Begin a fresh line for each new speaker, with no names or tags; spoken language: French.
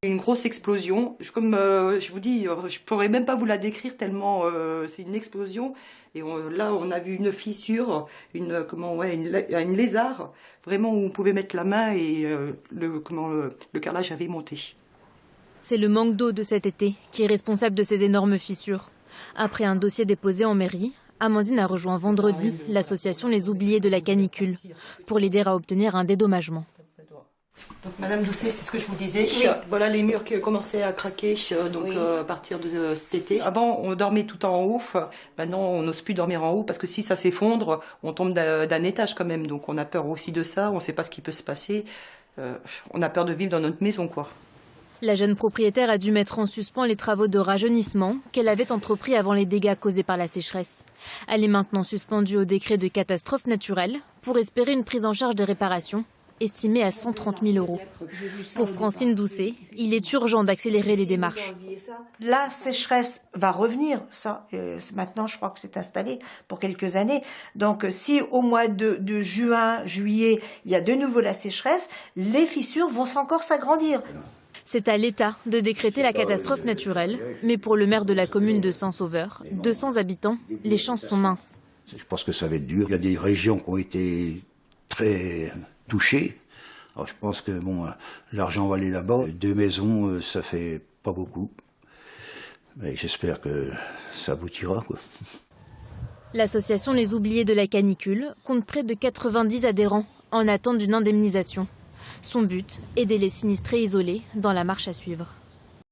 une grosse explosion. Comme je vous dis, je pourrais même pas vous la décrire tellement c'est une explosion. Et là, on a vu une fissure, une lézard, vraiment où on pouvait mettre la main et le carrelage avait monté.
C'est le manque d'eau de cet été qui est responsable de ces énormes fissures. Après un dossier déposé en mairie, Amandine a rejoint vendredi l'association Les Oubliés de la Canicule pour l'aider à obtenir un dédommagement.
Donc Madame Doucet, c'est ce que je vous disais. Oui. Voilà les murs qui commençaient à craquer à partir de cet été. Avant, on dormait tout en haut. Maintenant, on n'ose plus dormir en haut parce que si ça s'effondre, on tombe d'un étage quand même. Donc on a peur aussi de ça. On ne sait pas ce qui peut se passer. On a peur de vivre dans notre maison, quoi.
La jeune propriétaire a dû mettre en suspens les travaux de rajeunissement qu'elle avait entrepris avant les dégâts causés par la sécheresse. Elle est maintenant suspendue au décret de catastrophe naturelle pour espérer une prise en charge des réparations estimée à 130 000 €. Pour Francine Doucet, il est urgent d'accélérer les démarches.
La sécheresse va revenir, ça, maintenant je crois que c'est installé pour quelques années. Donc si au mois de juin, juillet, il y a de nouveau la sécheresse, les fissures vont encore s'agrandir.
C'est à l'État de décréter la catastrophe naturelle, mais pour le maire de la commune de Saint-Sauveur, 200 habitants, les chances sont minces.
Je pense que ça va être dur. Il y a des régions qui ont été très touchées. Alors je pense que l'argent va aller là-bas. 2 maisons, ça fait pas beaucoup. Mais j'espère que ça aboutira, quoi.
L'association Les Oubliés de la Canicule compte près de 90 adhérents en attente d'une indemnisation. Son but, aider les sinistrés isolés dans la marche à suivre.